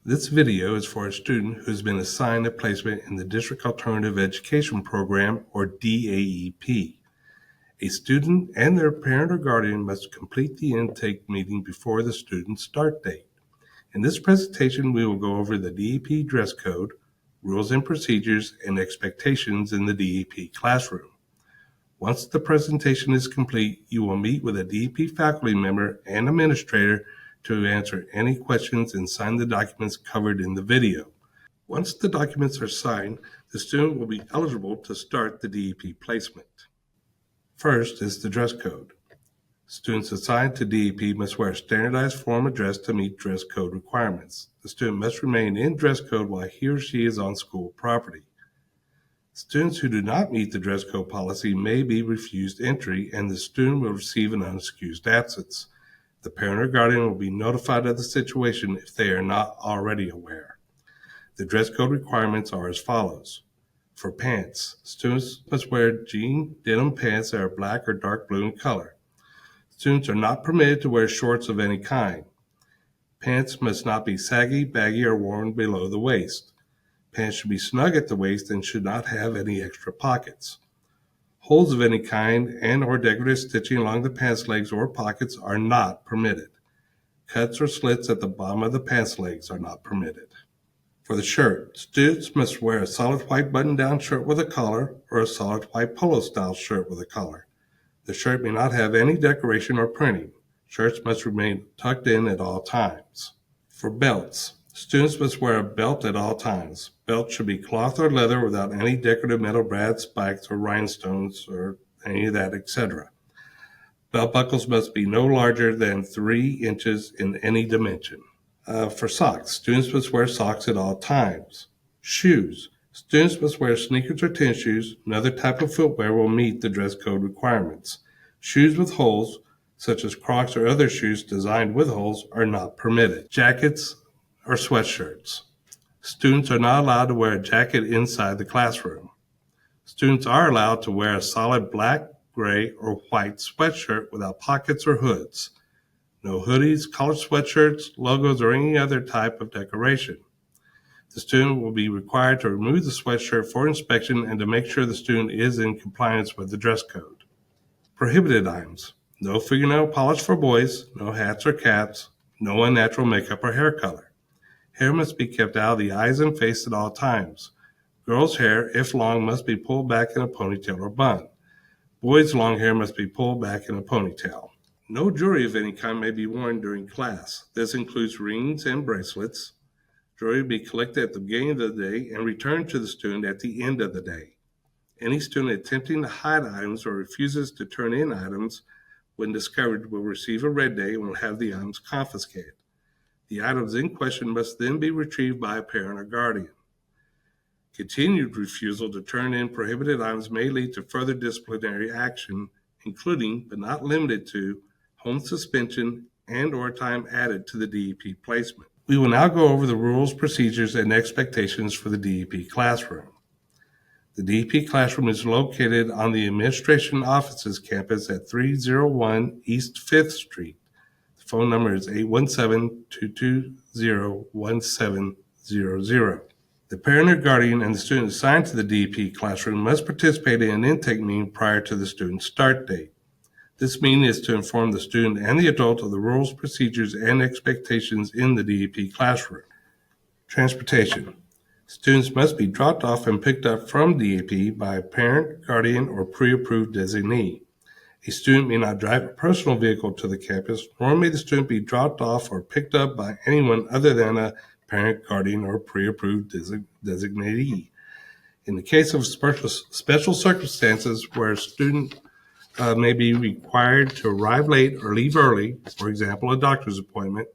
This video is for a student who has been assigned a placement in the District Alternative Education Program, or DAEP. A student and their parent or guardian must complete the intake meeting before the student's start date. In this presentation, we will go over the DAEP dress code, rules and procedures, and expectations in the DAEP classroom. Once the presentation is complete, you will meet with a DAEP faculty member and administrator to answer any questions and sign the documents covered in the video. Once the documents are signed, the student will be eligible to start the DAEP placement. First is the dress code. Students assigned to DAEP must wear a standardized form of dress to meet dress code requirements. The student must remain in dress code while he or she is on school property. Students who do not meet the dress code policy may be refused entry, and the student will receive an unexcused absence. The parent or guardian will be notified of the situation if they are not already aware. The dress code requirements are as follows. For pants, students must wear jean denim pants that are black or dark blue in color. Students are not permitted to wear shorts of any kind. Pants must not be saggy, baggy, or worn below the waist. Pants should be snug at the waist and should not have any extra pockets. Holes of any kind and or decorative stitching along the pants legs or pockets are not permitted. Cuts or slits at the bottom of the pants legs are not permitted. For the shirt, students must wear a solid white button-down shirt with a collar or a solid white polo-style shirt with a collar. The shirt may not have any decoration or printing. Shirts must remain tucked in at all times. For belts, students must wear a belt at all times. Belts should be cloth or leather without any decorative metal brads, spikes, or rhinestones, or any of that, etc. Belt buckles must be no larger than 3 inches in any dimension. For socks, students must wear socks at all times. Shoes, students must wear sneakers or tennis shoes. Another type of footwear will meet the dress code requirements. Shoes with holes, such as Crocs or other shoes designed with holes, are not permitted. Jackets or sweatshirts. Students are not allowed to wear a jacket inside the classroom. Students are allowed to wear a solid black, gray, or white sweatshirt without pockets or hoods. No hoodies, collared sweatshirts, logos, or any other type of decoration. The student will be required to remove the sweatshirt for inspection and to make sure the student is in compliance with the dress code. Prohibited items. No fingernail polish for boys, no hats or caps, no unnatural makeup or hair color. Hair must be kept out of the eyes and face at all times. Girls' hair, if long, must be pulled back in a ponytail or bun. Boys' long hair must be pulled back in a ponytail. No jewelry of any kind may be worn during class. This includes rings and bracelets. Jewelry will be collected at the beginning of the day and returned to the student at the end of the day. Any student attempting to hide items or refuses to turn in items when discovered will receive a red day and will have the items confiscated. The items in question must then be retrieved by a parent or guardian. Continued refusal to turn in prohibited items may lead to further disciplinary action, including, but not limited to, home suspension and or time added to the DAEP placement. We will now go over the rules, procedures, and expectations for the DAEP classroom. The DAEP classroom is located on the Administration Offices campus at 301 East 5th Street. The phone number is 817-220-1700. The parent or guardian and the student assigned to the DAEP classroom must participate in an intake meeting prior to the student's start date. This meeting is to inform the student and the adult of the rules, procedures, and expectations in the DAEP classroom. Transportation. Students must be dropped off and picked up from DAEP by a parent, guardian, or pre-approved designee. A student may not drive a personal vehicle to the campus, nor may the student be dropped off or picked up by anyone other than a parent, guardian, or pre-approved designee. In the case of special circumstances where a student may be required to arrive late or leave early, for example, a doctor's appointment,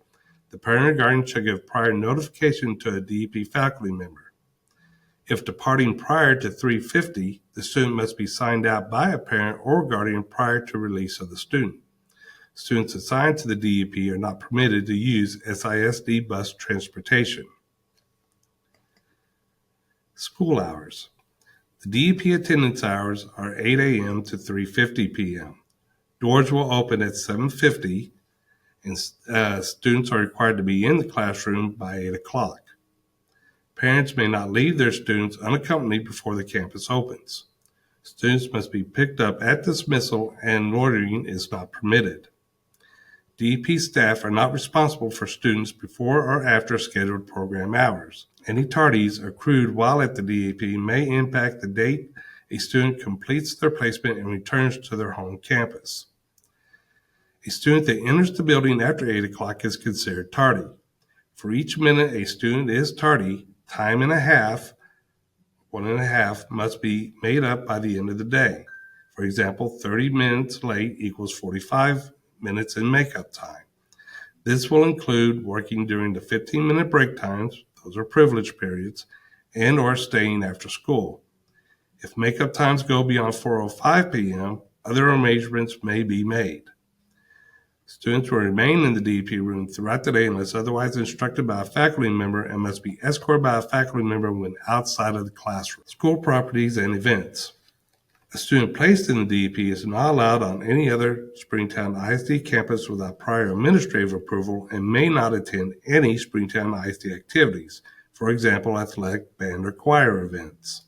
the parent or guardian should give prior notification to a DAEP faculty member. If departing prior to 3:50, the student must be signed out by a parent or guardian prior to release of the student. Students assigned to the DAEP are not permitted to use SISD bus transportation. School hours. The DAEP attendance hours are 8 a.m. to 3:50 p.m. Doors will open at 7:50, and students are required to be in the classroom by 8 o'clock. Parents may not leave their students unaccompanied before the campus opens. Students must be picked up at dismissal, and loitering is not permitted. DAEP staff are not responsible for students before or after scheduled program hours. Any tardies accrued while at the DAEP may impact the date a student completes their placement and returns to their home campus. A student that enters the building after 8 o'clock is considered tardy. For each minute a student is tardy, time and a half, 1.5, must be made up by the end of the day. For example, 30 minutes late equals 45 minutes in makeup time. This will include working during the 15-minute break times, those are privilege periods, and or staying after school. If makeup times go beyond 4:05 p.m., other arrangements may be made. Students will remain in the DAEP room throughout the day unless otherwise instructed by a faculty member and must be escorted by a faculty member when outside of the classroom. School properties and events. A student placed in the DAEP is not allowed on any other Springtown ISD campus without prior administrative approval and may not attend any Springtown ISD activities, for example, athletic, band, or choir events.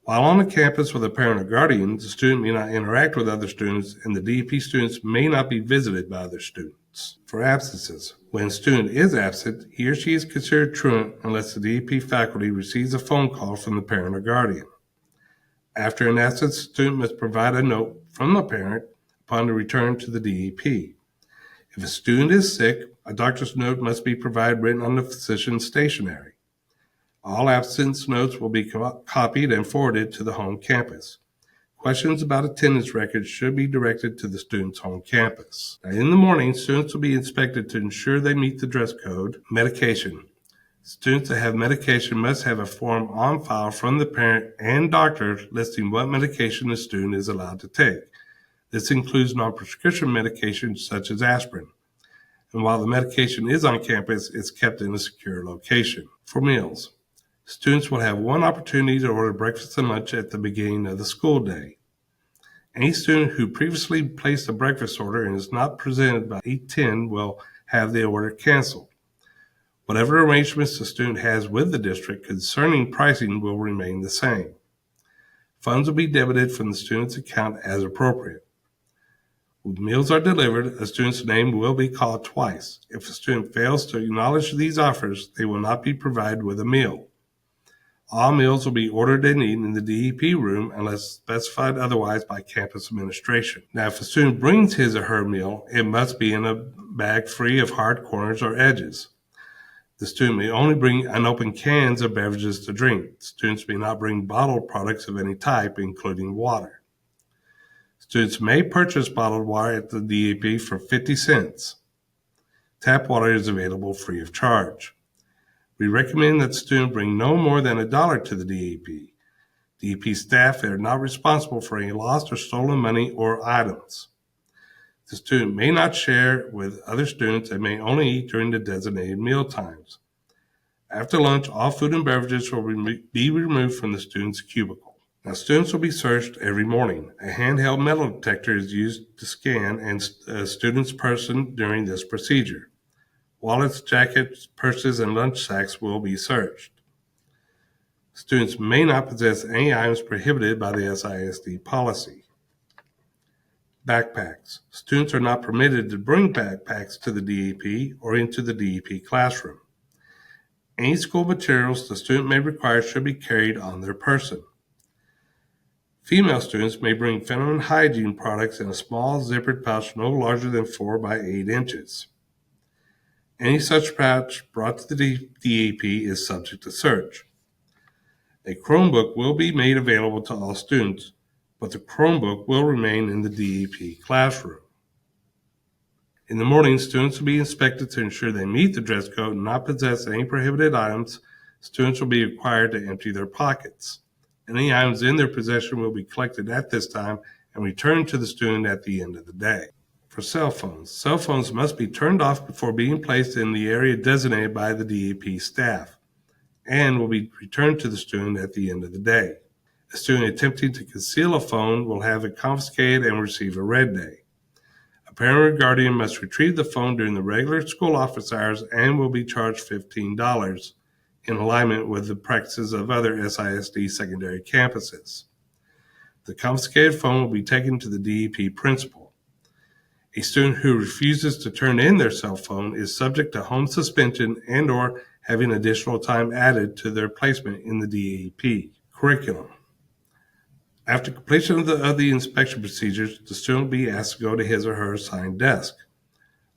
While on the campus with a parent or guardian, the student may not interact with other students, and the DAEP students may not be visited by other students. For absences, when a student is absent, he or she is considered truant unless the DAEP faculty receives a phone call from the parent or guardian. After an absence, the student must provide a note from the parent upon the return to the DAEP. If a student is sick, a doctor's note must be provided written on the physician's stationery. All absence notes will be copied and forwarded to the home campus. Questions about attendance records should be directed to the student's home campus. Now, in the morning, students will be inspected to ensure they meet the dress code. Medication. Students that have medication must have a form on file from the parent and doctor listing what medication the student is allowed to take. This includes non-prescription medications such as aspirin. And while the medication is on campus, it's kept in a secure location. For meals, students will have one opportunity to order breakfast and lunch at the beginning of the school day. Any student who previously placed a breakfast order and is not presented by 8:10 will have the order canceled. Whatever arrangements the student has with the district concerning pricing will remain the same. Funds will be debited from the student's account as appropriate. When meals are delivered, a student's name will be called twice. If a student fails to acknowledge these offers, they will not be provided with a meal. All meals will be ordered and eaten in the DAEP room unless specified otherwise by campus administration. Now, if a student brings his or her meal, it must be in a bag free of hard corners or edges. The student may only bring unopened cans of beverages to drink. Students may not bring bottled products of any type, including water. Students may purchase bottled water at the DAEP for 50 cents. Tap water is available free of charge. We recommend that the student bring no more than $1 to the DAEP. DAEP staff are not responsible for any lost or stolen money or items. The student may not share with other students and may only eat during the designated meal times. After lunch, all food and beverages will be removed from the student's cubicle. Now, students will be searched every morning. A handheld metal detector is used to scan a student's person during this procedure. Wallets, jackets, purses, and lunch sacks will be searched. Students may not possess any items prohibited by the SISD policy. Backpacks. Students are not permitted to bring backpacks to the DAEP or into the DAEP classroom. Any school materials the student may require should be carried on their person. Female students may bring feminine hygiene products in a small zippered pouch no larger than 4 by 8 inches. Any such pouch brought to the DAEP is subject to search. A Chromebook will be made available to all students, but the Chromebook will remain in the DAEP classroom. In the morning, students will be inspected to ensure they meet the dress code and not possess any prohibited items. Students will be required to empty their pockets. Any items in their possession will be collected at this time and returned to the student at the end of the day. For cell phones must be turned off before being placed in the area designated by the DAEP staff and will be returned to the student at the end of the day. A student attempting to conceal a phone will have it confiscated and receive a red day. A parent or guardian must retrieve the phone during the regular school office hours and will be charged $15 in alignment with the practices of other SISD secondary campuses. The confiscated phone will be taken to the DAEP principal. A student who refuses to turn in their cell phone is subject to home suspension and/or having additional time added to their placement in the DAEP curriculum. After completion of the inspection procedures, the student will be asked to go to his or her assigned desk.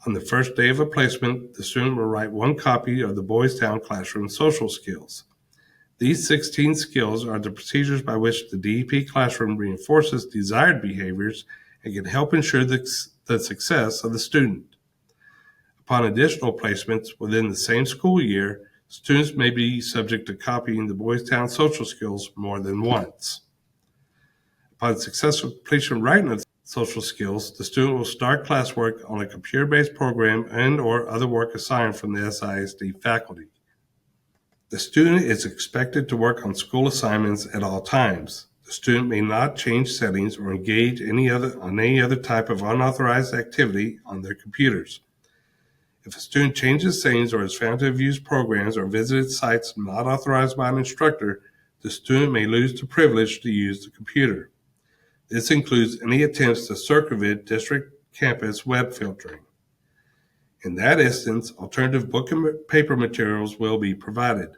On the first day of a placement, the student will write one copy of the Boys Town Classroom Social Skills. These 16 skills are the procedures by which the DAEP classroom reinforces desired behaviors and can help ensure the success of the student. Upon additional placements within the same school year, students may be subject to copying the Boys Town Social Skills more than once. Upon successful completion of writing of social skills, the student will start classwork on a computer-based program and/or other work assigned from the SISD faculty. The student is expected to work on school assignments at all times. The student may not change settings or engage on any other type of unauthorized activity on their computers. If a student changes settings or is found to have used programs or visited sites not authorized by an instructor, the student may lose the privilege to use the computer. This includes any attempts to circumvent district campus web filtering. In that instance, alternative book and paper materials will be provided.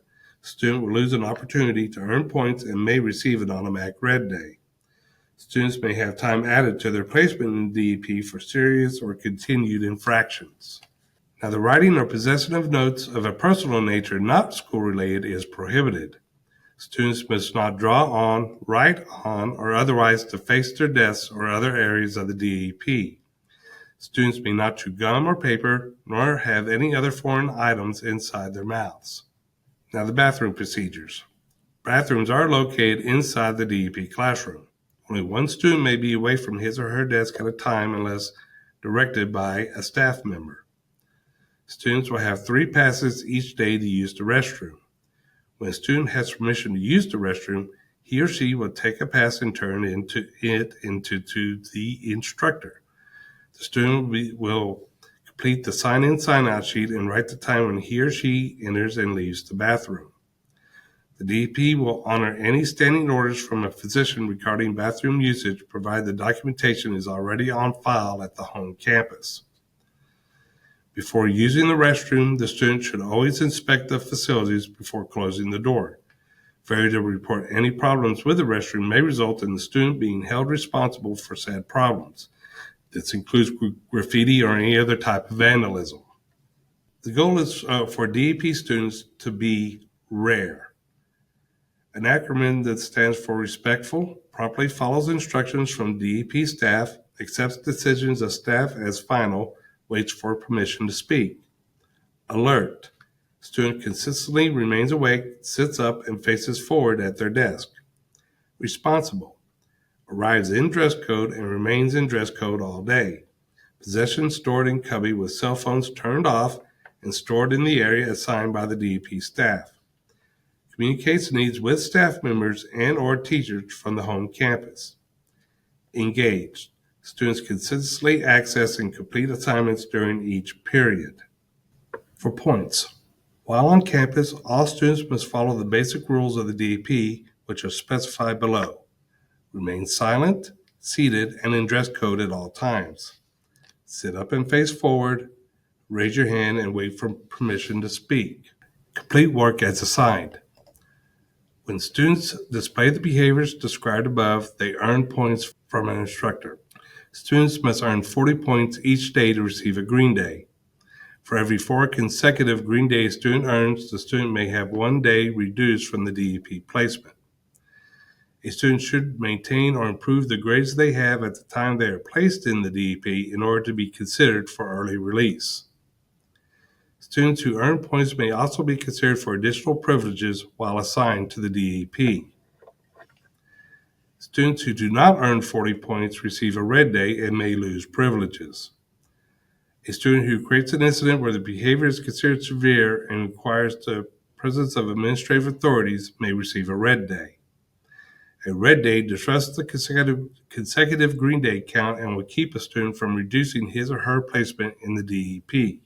The student will lose an opportunity to earn points and may receive an automatic red day. Students may have time added to their placement in the DAEP for serious or continued infractions. Now, the writing or possession of notes of a personal nature not school-related is prohibited. Students must not draw on, write on, or otherwise deface their desks or other areas of the DAEP. Students may not chew gum or paper, nor have any other foreign items inside their mouths. Now, the bathroom procedures. Bathrooms are located inside the DAEP classroom. Only one student may be away from his or her desk at a time unless directed by a staff member. Students will have 3 passes each day to use the restroom. When a student has permission to use the restroom, he or she will take a pass and turn to the instructor. The student will complete the sign-in, sign-out sheet and write the time when he or she enters and leaves the bathroom. The DAEP will honor any standing orders from a physician regarding bathroom usage, provided the documentation is already on file at the home campus. Before using the restroom, the student should always inspect the facilities before closing the door. Failure to report any problems with the restroom may result in the student being held responsible for said problems. This includes graffiti or any other type of vandalism. The goal is for DAEP students to be RARE, an acronym that stands for respectful, promptly follows instructions from DAEP staff, accepts decisions of staff as final, waits for permission to speak. Alert. Student consistently remains awake, sits up, and faces forward at their desk. Responsible. Arrives in dress code and remains in dress code all day. Possession stored in cubby with cell phones turned off and stored in the area assigned by the DAEP staff. Communicates needs with staff members and/or teachers from the home campus. Engaged. Students consistently access and complete assignments during each period. For points. While on campus, all students must follow the basic rules of the DAEP, which are specified below. Remain silent, seated, and in dress code at all times. Sit up and face forward. Raise your hand and wait for permission to speak. Complete work as assigned. When students display the behaviors described above, they earn points from an instructor. Students must earn 40 points each day to receive a green day. For every 4 consecutive green days a student earns, the student may have 1 day reduced from the DAEP placement. A student should maintain or improve the grades they have at the time they are placed in the DAEP in order to be considered for early release. Students who earn points may also be considered for additional privileges while assigned to the DAEP. Students who do not earn 40 points receive a red day and may lose privileges. A student who creates an incident where the behavior is considered severe and requires the presence of administrative authorities may receive a red day. A red day disrupts the consecutive green day count and will keep a student from reducing his or her placement in the DEP.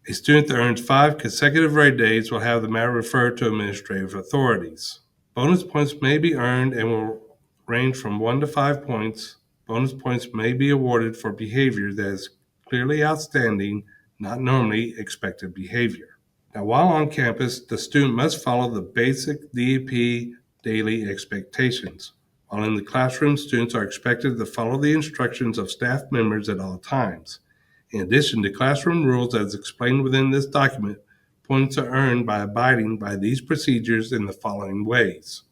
A student that earns 5 consecutive red days will have the matter referred to administrative authorities. Bonus points may be earned and will range from 1 to 5 points. Bonus points may be awarded for behavior that is clearly outstanding, not normally expected behavior. Now, while on campus, the student must follow the basic DAEP daily expectations. While in the classroom, students are expected to follow the instructions of staff members at all times. In addition to classroom rules as explained within this document, points are earned by abiding by these procedures in the following ways.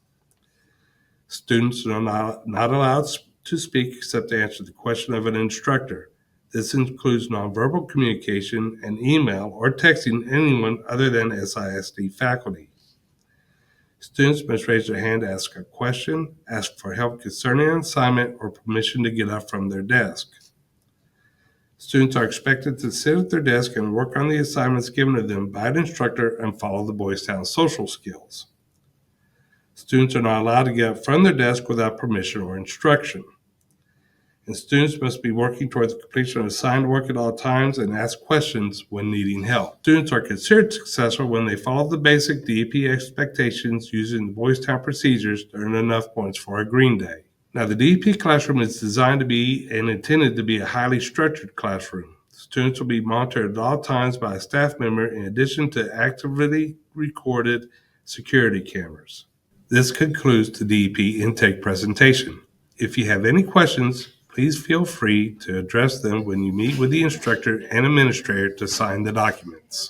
Students are not allowed to speak except to answer the question of an instructor. This includes nonverbal communication and email or texting anyone other than SISD faculty. Students must raise their hand to ask a question, ask for help concerning an assignment, or permission to get up from their desk. Students are expected to sit at their desk and work on the assignments given to them by an instructor and follow the Boys Town social skills. Students are not allowed to get up from their desk without permission or instruction. And students must be working towards the completion of assigned work at all times and ask questions when needing help. Students are considered successful when they follow the basic DEP expectations using the Boys Town procedures to earn enough points for a green day. Now, the DEP classroom is designed to be and intended to be a highly structured classroom. Students will be monitored at all times by a staff member in addition to actively recorded security cameras. This concludes the DEP intake presentation. If you have any questions, please feel free to address them when you meet with the instructor and administrator to sign the documents.